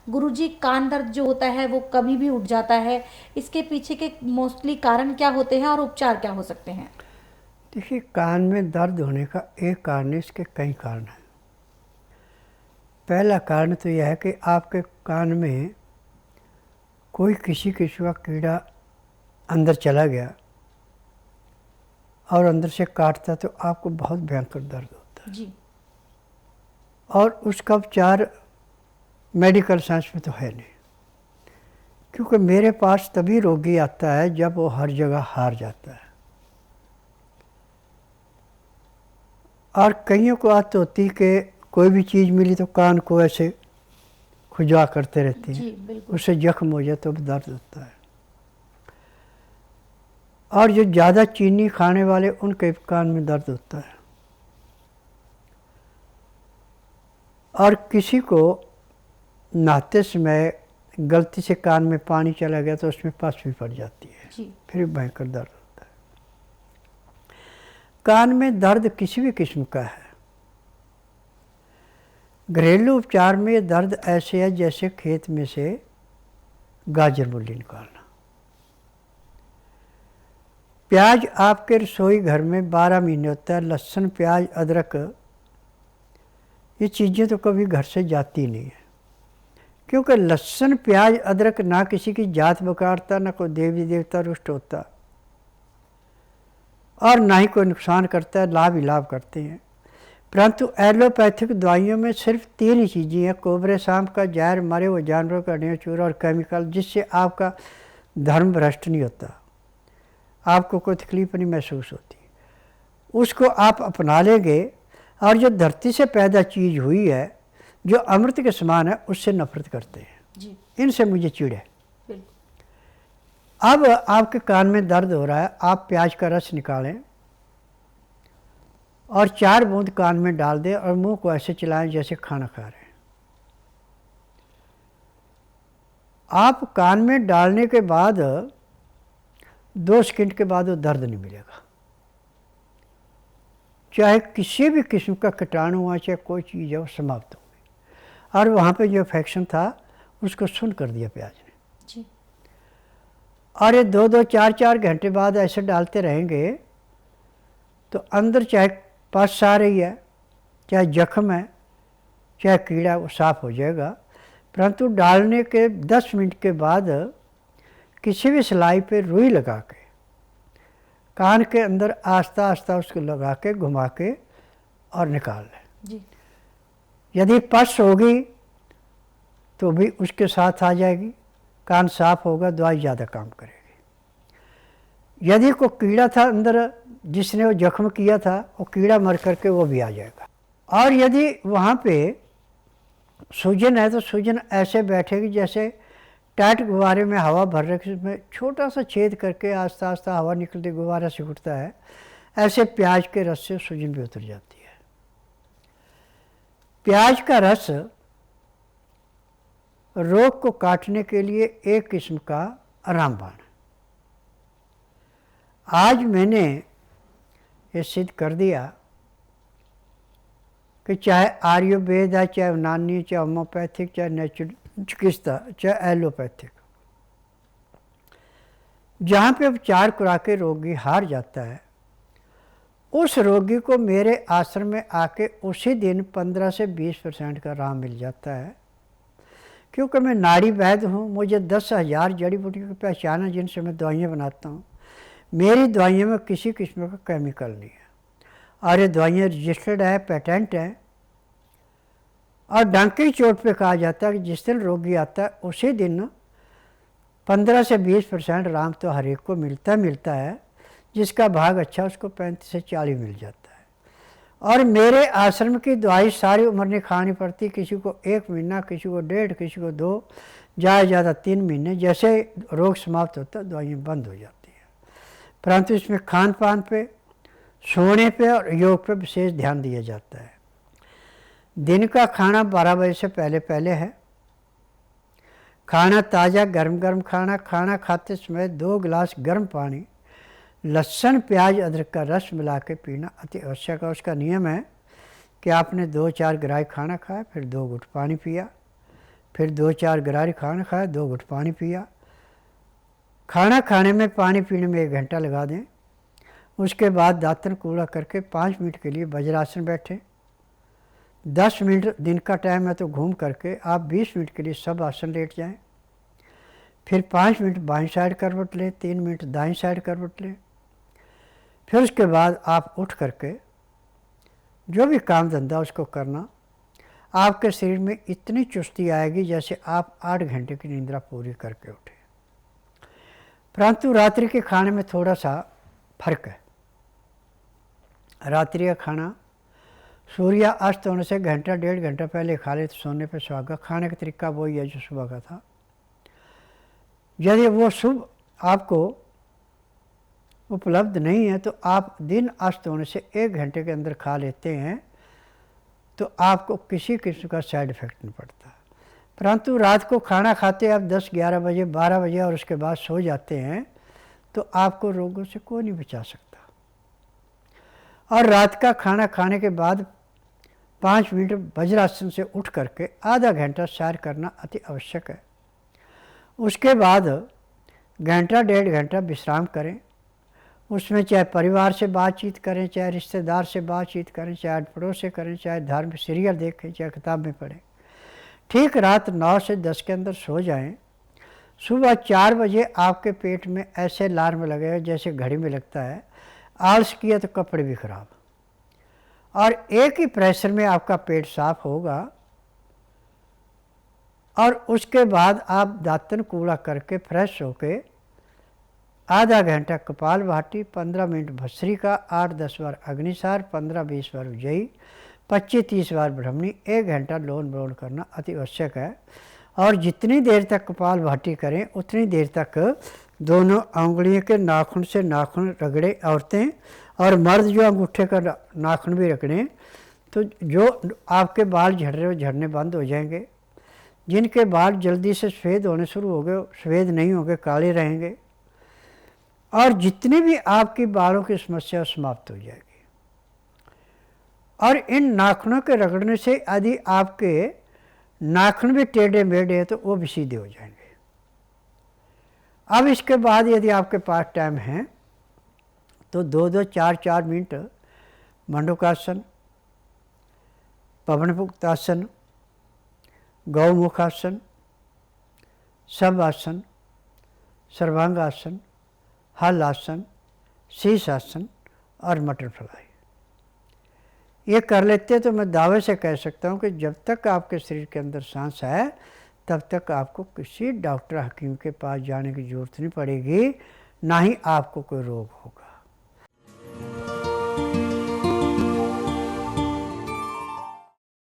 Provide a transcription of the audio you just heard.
गुरुजी, कान दर्द जो होता है वो कभी भी उठ जाता है, इसके पीछे के मोस्टली कारण क्या होते हैं और उपचार क्या हो सकते हैं? देखिए, कान में दर्द होने का एक कारण नहीं, इसके कई कारण हैं। पहला कारण तो यह है कि आपके कान में कोई किसी किस्म का कीड़ा अंदर चला गया और अंदर से काटता तो आपको बहुत भयंकर दर्द होता है। जी। और उसका उपचार मेडिकल साइंस में तो है नहीं, क्योंकि मेरे पास तभी रोगी आता है जब वो हर जगह हार जाता है। और कईयों को आदत होती कि कोई भी चीज़ मिली तो कान को ऐसे खुजवा करते रहते हैं, जी बिल्कुल। उससे जख्म हो जाए तो दर्द होता है। और जो ज़्यादा चीनी खाने वाले उनके कान में दर्द होता है। और किसी को नहाते समय गलती से कान में पानी चला गया तो उसमें पस भी पड़ जाती है, जी। फिर भयंकर दर्द होता है। कान में दर्द किसी भी किस्म का है। घरेलू उपचार में दर्द ऐसे है जैसे खेत में से गाजर मूली निकालना। प्याज आपके रसोई घर में 12 महीने होता है। लहसुन, प्याज, अदरक, ये चीज़ें तो कभी घर से जाती नहीं है, क्योंकि लहसुन, प्याज, अदरक ना किसी की जात बकारता, ना कोई देवी देवता रुष्ट होता, और ना ही कोई नुकसान करता है, लाभ ही लाभ करते हैं। परंतु एलोपैथिक दवाइयों में सिर्फ 3 ही चीज़ें हैं: कोबरे, सांप का जहर, मरे हुए जानवरों का हड्डियाँ चूरा और केमिकल, जिससे आपका धर्म भ्रष्ट नहीं होता, आपको कोई तकलीफ नहीं महसूस होती। उसको आप अपना लेंगे और जो धरती से पैदा चीज़ हुई है, जो अमृत के समान है, उससे नफरत करते हैं। जी इनसे मुझे चिढ़ है। बिल्कुल। अब आपके कान में दर्द हो रहा है, आप प्याज का रस निकालें और 4 बूंद कान में डाल दें और मुंह को ऐसे चलाएं जैसे खाना खा रहे हैं। आप कान में डालने के बाद 2 सेकंड के बाद वो दर्द नहीं मिलेगा। चाहे किसी भी किस्म का कीटाणु हुआ, चाहे कोई चीज़ है, वो समाप्त हो गई। और वहाँ पे जो इन्फेक्शन था उसको सुन कर दिया प्याज ने। जी। और ये 2-2, 4-4 घंटे बाद ऐसे डालते रहेंगे तो अंदर चाहे पस आ रही है, चाहे जख्म है, चाहे कीड़ा, वो साफ हो जाएगा। परंतु डालने के 10 मिनट के बाद किसी भी सिलाई पे रुई लगा के कान के अंदर आस्ता आस्ता उसको लगा के घुमा के और निकाल लें। जी। यदि पस होगी तो भी उसके साथ आ जाएगी, कान साफ होगा, दवाई ज़्यादा काम करेगी। यदि कोई कीड़ा था अंदर जिसने वो जख्म किया था, वो कीड़ा मर करके वो भी आ जाएगा। और यदि वहाँ पे सूजन है तो सूजन ऐसे बैठेगी जैसे टाइट गुब्बारे में हवा भर रखी, उसमें छोटा सा छेद करके आस्ता आस्ता हवा निकलती गुब्बारा से उठता है, ऐसे प्याज के रस से सूजन भी उतर जाती है। प्याज का रस रोग को काटने के लिए एक किस्म का रामबाण है। आज मैंने ये सिद्ध कर दिया कि चाहे आयुर्वेद है, चाहे यूनानी, चाहे होम्योपैथिक, चाहे नेचुरल चिकित्सा, चाहे एलोपैथिक, जहाँ पे उपचार करा के रोगी हार जाता है, उस रोगी को मेरे आश्रम में आके उसी दिन 15 से 20% का आराम मिल जाता है। क्योंकि मैं नाड़ी वैद्य हूँ, मुझे 10,000 जड़ी बूटियों की पहचान है जिनसे मैं दवाइयाँ बनाता हूँ। मेरी दवाइयों में किसी किस्म का केमिकल नहीं है और ये दवाइयाँ रजिस्टर्ड है, पेटेंट है। और डंके की चोट पे कहा जाता है कि जिस दिन रोगी आता है उसी दिन 15 से 20% आराम तो हर एक को मिलता है। जिसका भाग अच्छा उसको 35 से 40 मिल जाता है। और मेरे आश्रम की दवाई सारी उम्र नहीं खानी पड़ती, किसी को 1 महीना, किसी को 1.5, किसी को 2, ज़्यादा 3 महीने। जैसे रोग समाप्त होता है दवाइयाँ बंद हो जाती हैं। परंतु इसमें खान पान पे, सोने पे और योग पे विशेष ध्यान दिया जाता है। दिन का खाना 12 बजे से पहले पहले है। खाना ताज़ा गर्म गर्म खाना, खाना खाते समय 2 गिलास गर्म पानी, लहसुन, प्याज, अदरक का रस मिला के पीना अति आवश्यक है। उसका नियम है कि आपने 2-4 ग्राही खाना खाया, फिर 2 घूंट पानी पिया, फिर 2-4 गरारी खाना खाया, 2 घुट पानी पिया। खाना खाने में, पानी पीने में 1 घंटा लगा दें। उसके बाद दातन कूड़ा करके 5 मिनट के लिए वज्रासन बैठे। 10 मिनट दिन का टाइम है तो घूम करके आप 20 मिनट के लिए सब आसन लेट जाएं। फिर 5 मिनट बाईं साइड करवट लें, 3 मिनट दाईं साइड करवट लें। फिर उसके बाद आप उठ करके जो भी काम धंधा उसको करना। आपके शरीर में इतनी चुस्ती आएगी जैसे आप 8 घंटे की निंद्रा पूरी करके उठे। परंतु रात्रि के खाने में थोड़ा सा फर्क है। रात्रि का खाना सूर्य अस्त होने से घंटा 1.5 घंटा पहले खा ले तो सोने पे सुहागा। खाने का तरीका वही है जो सुबह का था। यदि वो शुभ आपको उपलब्ध नहीं है तो आप दिन अस्त होने से 1 घंटे के अंदर खा लेते हैं तो आपको किसी किस्म का साइड इफ़ेक्ट नहीं पड़ता। परंतु रात को खाना खाते आप 10-11 बजे, 12 बजे और उसके बाद सो जाते हैं तो आपको रोगों से कोई नहीं बचा सकता। और रात का खाना खाने के बाद 5 मिनट वज्रासन से उठ करके आधा घंटा सैर करना अति आवश्यक है। उसके बाद घंटा 1.5 घंटा विश्राम करें। उसमें चाहे परिवार से बातचीत करें, चाहे रिश्तेदार से बातचीत करें, चाहे पड़ोस से करें, चाहे धार्मिक सीरियल देखें, चाहे किताबें पढ़ें। ठीक रात 9 से 10 के अंदर सो जाएं। सुबह 4 बजे आपके पेट में ऐसे अलार्म लगेगा जैसे घड़ी में लगता है। आलस किया तो कपड़े भी खराब, और एक ही प्रेशर में आपका पेट साफ होगा। और उसके बाद आप दातन कूड़ा करके फ्रेश होके आधा घंटा कपालभाति, 15 मिनट भस्त्रिका, 8-10 बार अग्निसार, 15-20 बार उज्जयी, 25-30 बार ब्रह्मणी, 1 घंटा लोन ब्रोन करना अति आवश्यक है। और जितनी देर तक कपालभाति करें उतनी देर तक दोनों उंगलियों के नाखून से नाखून रगड़े औरतें, और मर्द जो अंगूठे का नाखून भी रगड़ें तो जो आपके बाल झड़ रहे हो झड़ने बंद हो जाएंगे। जिनके बाल जल्दी से सफ़ेद होने शुरू हो गए सफ़ेद नहीं होंगे, काले रहेंगे। और जितनी भी आपकी बालों की समस्या समाप्त हो जाएगी। और इन नाखूनों के रगड़ने से यदि आपके नाखून भी टेढ़े मेढ़े हैं तो वो भी सीधे हो जाएंगे। अब इसके बाद यदि आपके पास टाइम है तो 2-2, 4-4 मिनट मंडूकासन, पवनमुक्तासन, गौमुखासन, सब आसन, सर्वांगासन, हल आसन, शीश आसन और बटरफ्लाई ये कर लेते तो मैं दावे से कह सकता हूँ कि जब तक आपके शरीर के अंदर सांस है तब तक आपको किसी डॉक्टर हकीम के पास जाने की ज़रूरत नहीं पड़ेगी, ना ही आपको कोई रोग होगा।